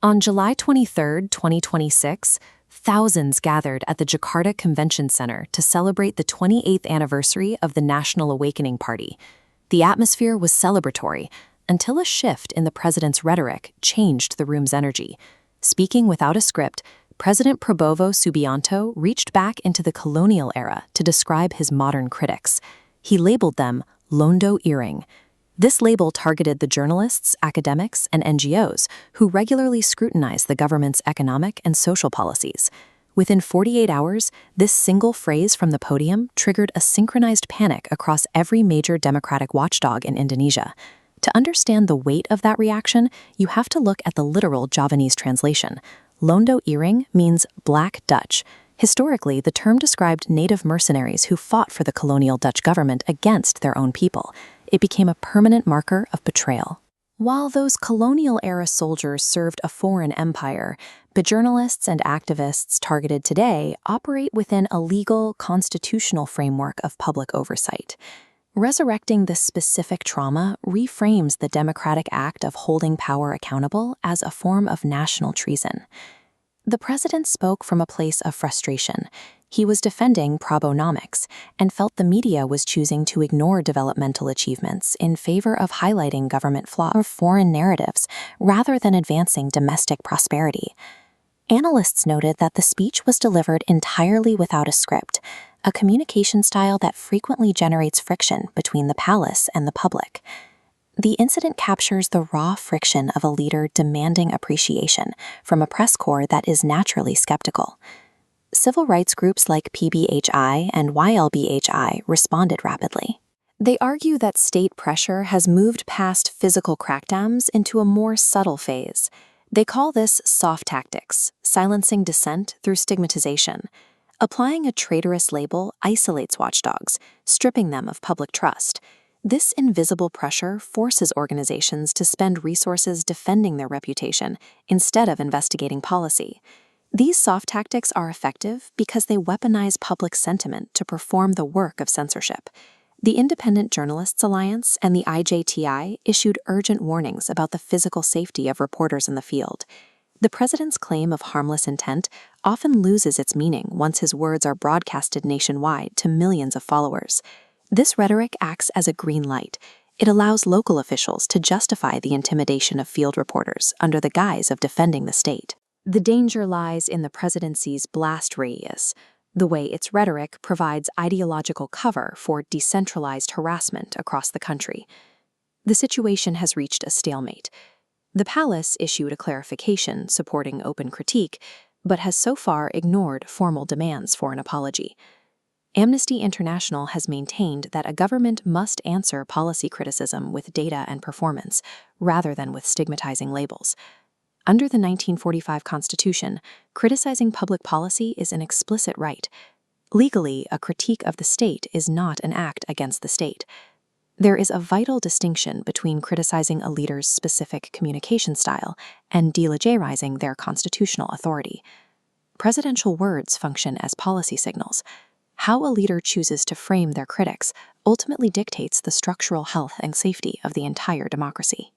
On July 23, 2026, thousands gathered at the Jakarta Convention Center to celebrate the 28th anniversary of the National Awakening Party. The atmosphere was celebratory until a shift in the president's rhetoric changed the room's energy. Speaking without a script, President Prabowo Subianto reached back into the colonial era to describe his modern critics. He labeled them Londo Ireng. This label targeted the journalists, academics, and NGOs who regularly scrutinize the government's economic and social policies. Within 48 hours, this single phrase from the podium triggered a synchronized panic across every major democratic watchdog in Indonesia. To understand the weight of that reaction, you have to look at the literal Javanese translation. Londo Ireng means Black Dutch. Historically, the term described native mercenaries who fought for the colonial Dutch government against their own people. It became a permanent marker of betrayal. While those colonial-era soldiers served a foreign empire, the journalists and activists targeted today operate within a legal, constitutional framework of public oversight. Resurrecting this specific trauma reframes the democratic act of holding power accountable as a form of national treason. The president spoke from a place of frustration. He was defending Prabonomics and felt the media was choosing to ignore developmental achievements in favor of highlighting government flaws or foreign narratives rather than advancing domestic prosperity. Analysts noted that the speech was delivered entirely without a script, a communication style that frequently generates friction between the palace and the public. The incident captures the raw friction of a leader demanding appreciation from a press corps that is naturally skeptical. Civil rights groups like PBHI and YLBHI responded rapidly. They argue that state pressure has moved past physical crackdowns into a more subtle phase. They call this soft tactics, silencing dissent through stigmatization. Applying a traitorous label isolates watchdogs, stripping them of public trust. This invisible pressure forces organizations to spend resources defending their reputation instead of investigating policy. These soft tactics are effective because they weaponize public sentiment to perform the work of censorship. The Independent Journalists Alliance and the IJTI issued urgent warnings about the physical safety of reporters in the field. The president's claim of harmless intent often loses its meaning once his words are broadcasted nationwide to millions of followers. This rhetoric acts as a green light. It allows local officials to justify the intimidation of field reporters under the guise of defending the state. The danger lies in the presidency's blast radius, the way its rhetoric provides ideological cover for decentralized harassment across the country. The situation has reached a stalemate. The palace issued a clarification supporting open critique, but has so far ignored formal demands for an apology. Amnesty International has maintained that a government must answer policy criticism with data and performance, rather than with stigmatizing labels. Under the 1945 Constitution, criticizing public policy is an explicit right. Legally, a critique of the state is not an act against the state. There is a vital distinction between criticizing a leader's specific communication style and delegitimizing their constitutional authority. Presidential words function as policy signals. How a leader chooses to frame their critics ultimately dictates the structural health and safety of the entire democracy.